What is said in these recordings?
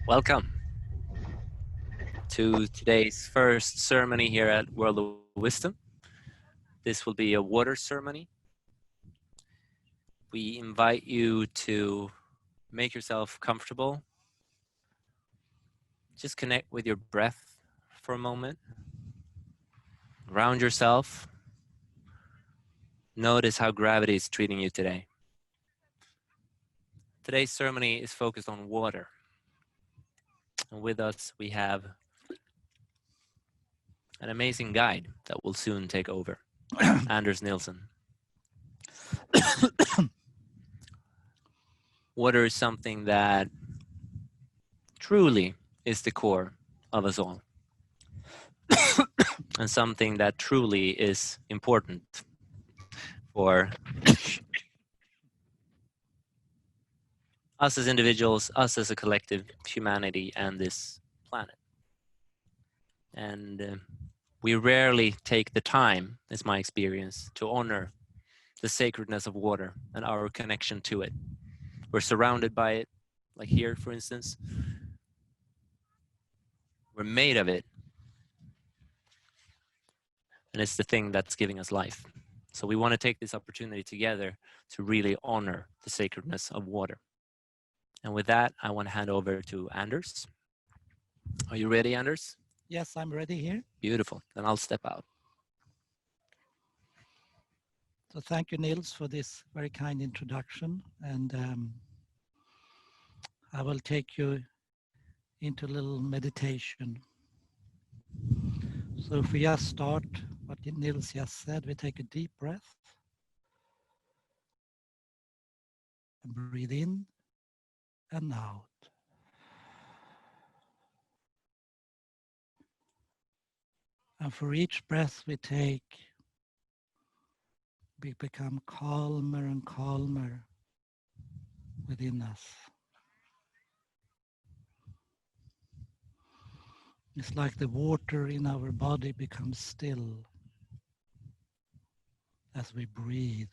Welcome to today's first ceremony here at World of Wisdom. This will be a water ceremony. We invite you to make yourself comfortable. Just connect with your breath for a moment. Ground yourself. Notice how gravity is treating you today. Today's ceremony is focused on water. And with us, we have an amazing guide that will soon take over, Anders Nilsson. Water is something that truly is the core of us all, and something that truly is important for us as individuals, us as a collective, humanity, and this planet. And we rarely take the time, is my experience, to honor the sacredness of water and our connection to it. We're surrounded by it, like here, for instance. We're made of it. And it's the thing that's giving us life. So we want to take this opportunity together to really honor the sacredness of water. And with that, I want to hand over to Anders. Are you ready, Anders? Yes, I'm ready here. Beautiful. Then I'll step out. So thank you, Nils, for this very kind introduction. And I will take you into a little meditation. So if we just start what Nils just said, we take a deep breath and breathe in and out. And for each breath we take, we become calmer and calmer within us. It's like the water in our body becomes still as we breathe.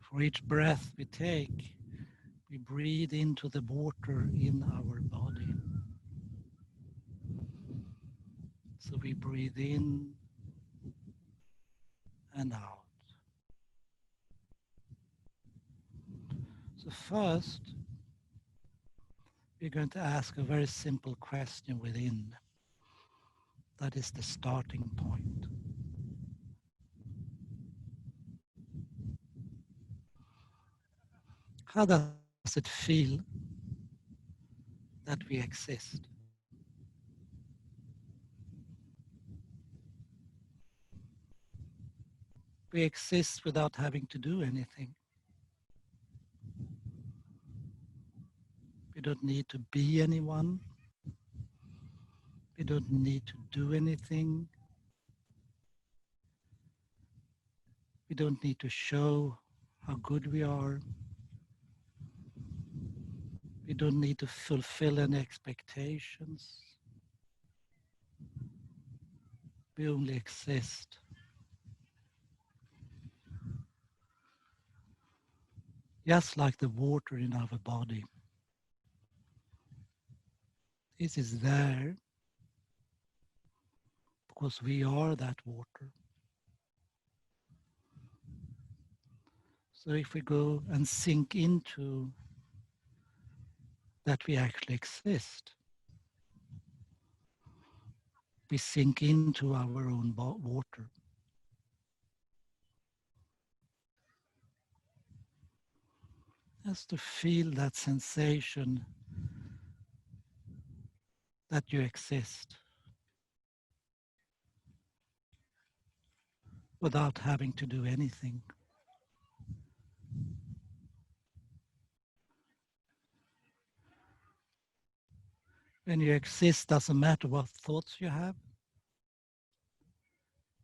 For each breath we take, we breathe into the water in our body. So we breathe in and out. So first, we're going to ask a very simple question within. That is the starting point. How does it feel that we exist? We exist without having to do anything. We don't need to be anyone. We don't need to do anything. We don't need to show how good we are. We don't need to fulfill any expectations. We only exist. Just like the water in our body. This is there because we are that water. So if we go and sink into that we actually exist, we sink into our own water. Just to feel that sensation that you exist without having to do anything. When you exist, doesn't matter what thoughts you have.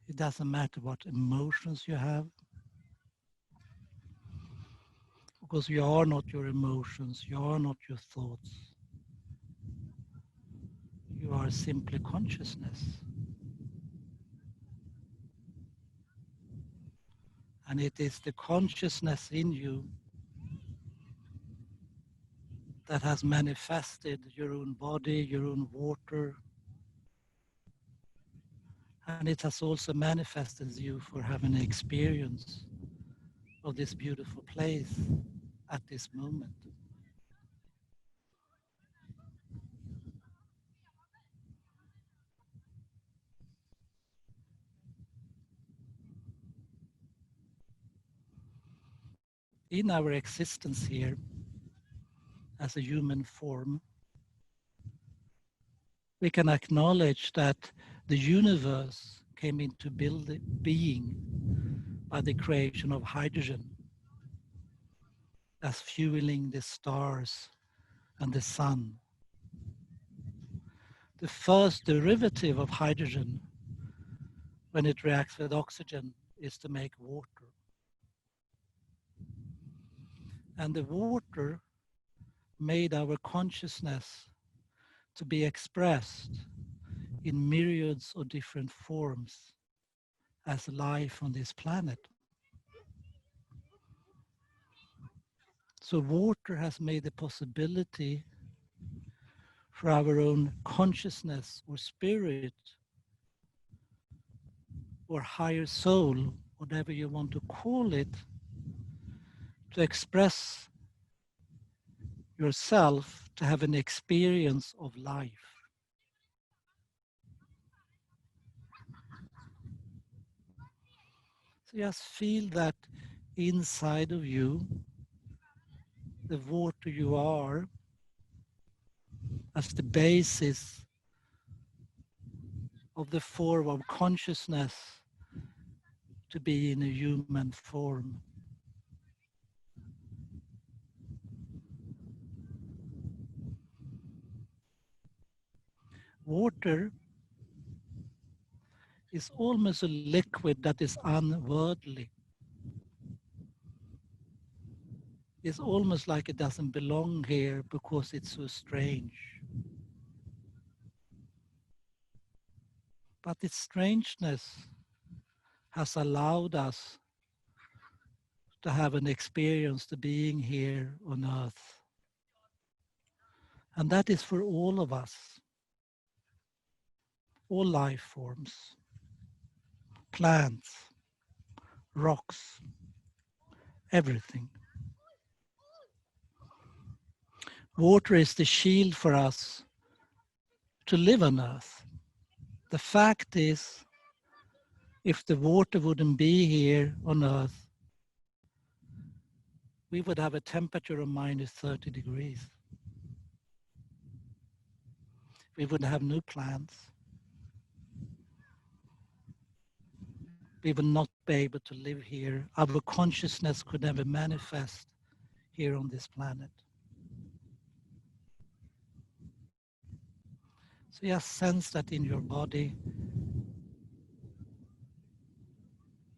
It doesn't matter what emotions you have. Because you are not your emotions, you are not your thoughts. You are simply consciousness. And it is the consciousness in you that has manifested your own body, your own water, and it has also manifested you for having an experience of this beautiful place at this moment. In our existence here as a human form, we can acknowledge that the universe came into being by the creation of hydrogen as fueling the stars and the sun. The first derivative of hydrogen when it reacts with oxygen is to make water. And the water made our consciousness to be expressed in myriads of different forms as life on this planet. So water has made the possibility for our own consciousness or spirit or higher soul, whatever you want to call it, to express yourself, to have an experience of life. So just feel that inside of you, the water you are, as the basis of the form of consciousness to be in a human form. Water is almost a liquid that is unworldly. It's almost like it doesn't belong here because it's so strange. But its strangeness has allowed us to have an experience to being here on earth. And that is for all of us, all life forms, plants, rocks, everything. Water is the shield for us to live on earth. The fact is, if the water wouldn't be here on earth, we would have a temperature of minus 30 degrees. We would have no plants. We would not be able to live here. Our consciousness could never manifest here on this planet. So just sense that in your body,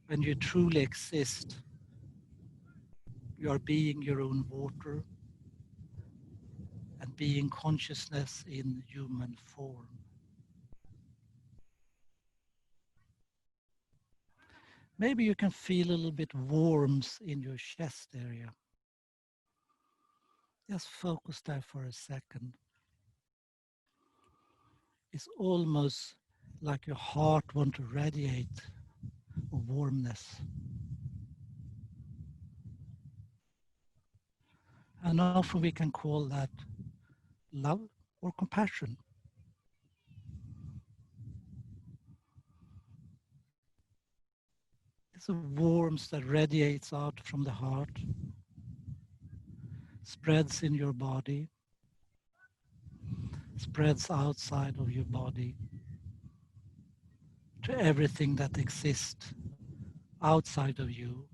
when you truly exist, you are being your own water and being consciousness in human form. Maybe you can feel a little bit warmth in your chest area. Just focus there for a second. It's almost like your heart wants to radiate warmness. And often we can call that love or compassion. It's a warmth that radiates out from the heart, spreads in your body, spreads outside of your body to everything that exists outside of you,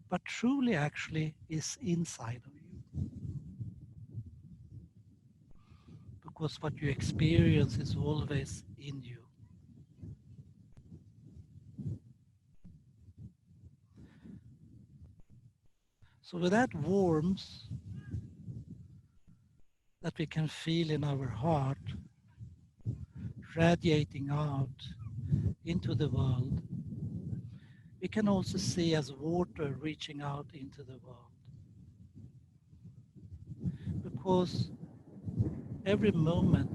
but truly actually is inside of you. Because what you experience is always in you. So with that warmth that we can feel in our heart, radiating out into the world, we can also see as water reaching out into the world. because every moment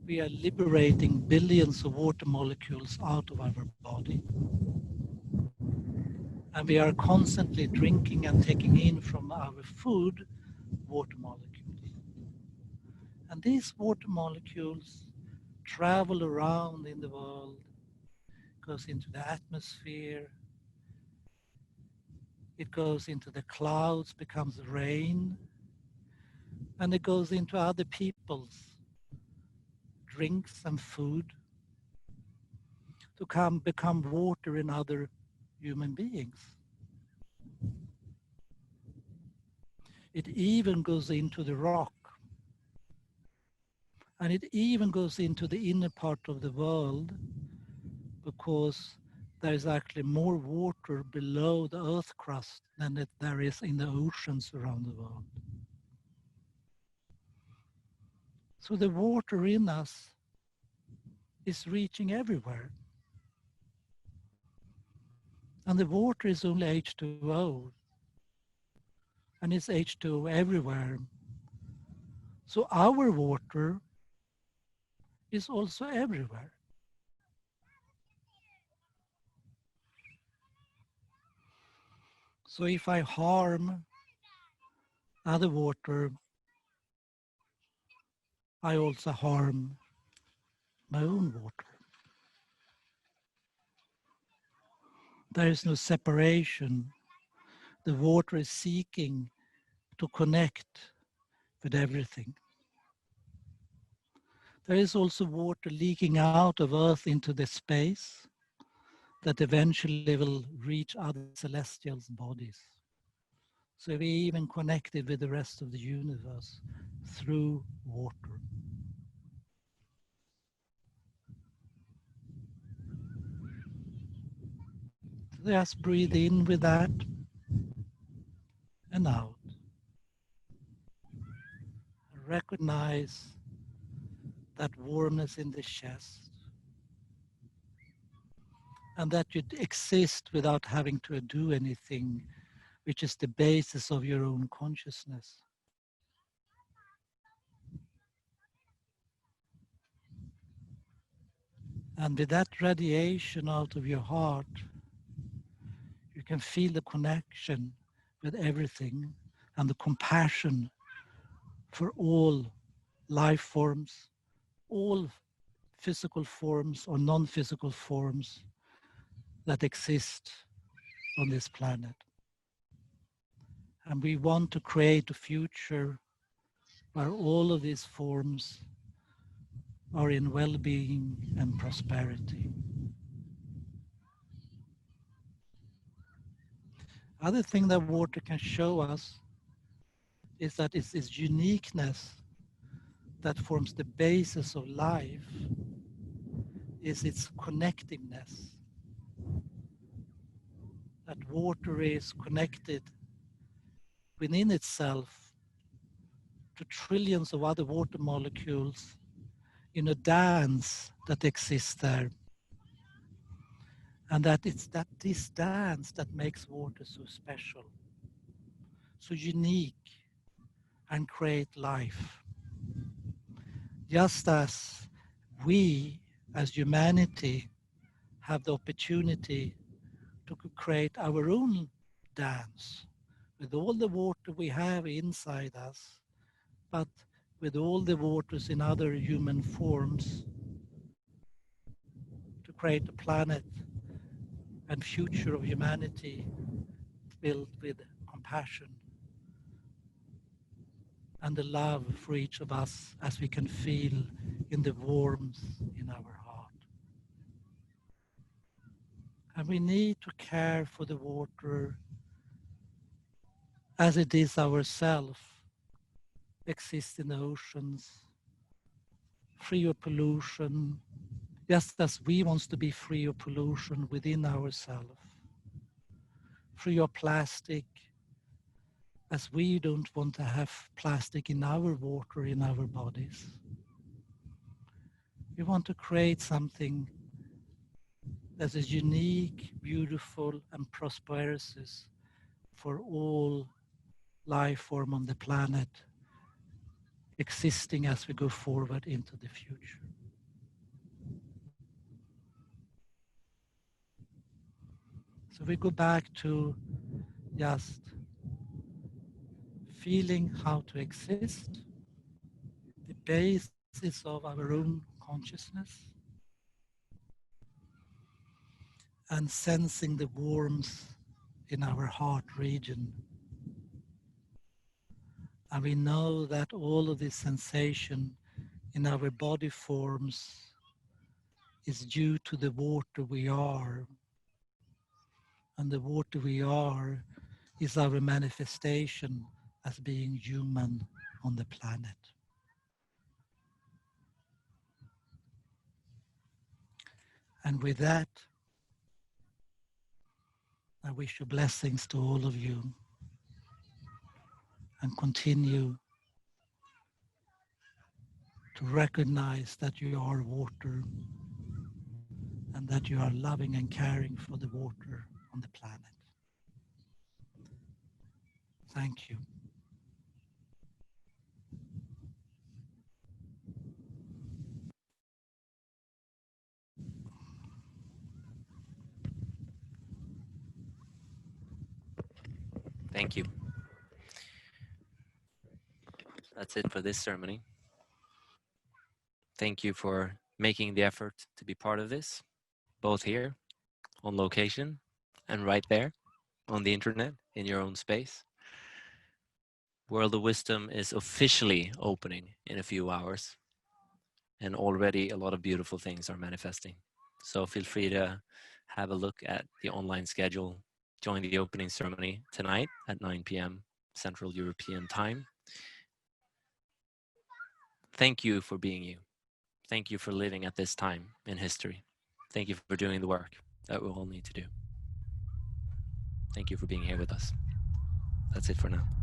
we are liberating billions of water molecules out of our body. And we are constantly drinking and taking in from our food water molecules. And these water molecules travel around in the world, goes into the atmosphere, it goes into the clouds, becomes rain, and it goes into other people's drinks and food to become water in other human beings. It even goes into the rock, and it even goes into the inner part of the world, because there is actually more water below the earth crust than there is in the oceans around the world. So the water in us is reaching everywhere. And the water is only H2O, and it's H2O everywhere. So our water is also everywhere. So if I harm other water, I also harm my own water. There is no separation. The water is seeking to connect with everything. There is also water leaking out of Earth into the space that eventually will reach other celestial bodies. So we even connected with the rest of the universe through water. So just breathe in with that and out. Recognize that warmness in the chest, and that you exist without having to do anything, which is the basis of your own consciousness. And with that radiation out of your heart, you can feel the connection with everything and the compassion for all life forms, all physical forms or non-physical forms that exist on this planet. And we want to create a future where all of these forms are in well-being and prosperity. Other thing that water can show us is that it's its uniqueness that forms the basis of life, is its connectiveness. That water is connected within itself to trillions of other water molecules in a dance that exists there. And that it's that this dance that makes water so special, so unique, and create life. Just as we, as humanity, have the opportunity to create our own dance with all the water we have inside us, but with all the waters in other human forms, to create a planet and future of humanity built with compassion and the love for each of us, as we can feel in the warmth in our heart. And we need to care for the water as it is ourself, exists in the oceans, free of pollution, just as we want to be free of pollution within ourselves, free of plastic, as we don't want to have plastic in our water, in our bodies. We want to create something that is unique, beautiful, and prosperous for all life form on the planet existing as we go forward into the future. So we go back to just feeling how to exist, the basis of our own consciousness, and sensing the warmth in our heart region. And we know that all of this sensation in our body forms is due to the water we are. And the water we are is our manifestation as being human on the planet. And with that, I wish you blessings to all of you and continue to recognize that you are water and that you are loving and caring for the water on the planet. Thank you. Thank you. That's it for this ceremony. Thank you for making the effort to be part of this, both here on location and right there on the internet in your own space. World of Wisdom is officially opening in a few hours, and already a lot of beautiful things are manifesting. So feel free to have a look at the online schedule. Join the opening ceremony tonight at 9 p.m. Central European Time. Thank you for being you. Thank you for living at this time in history. Thank you for doing the work that we all need to do. Thank you for being here with us. That's it for now.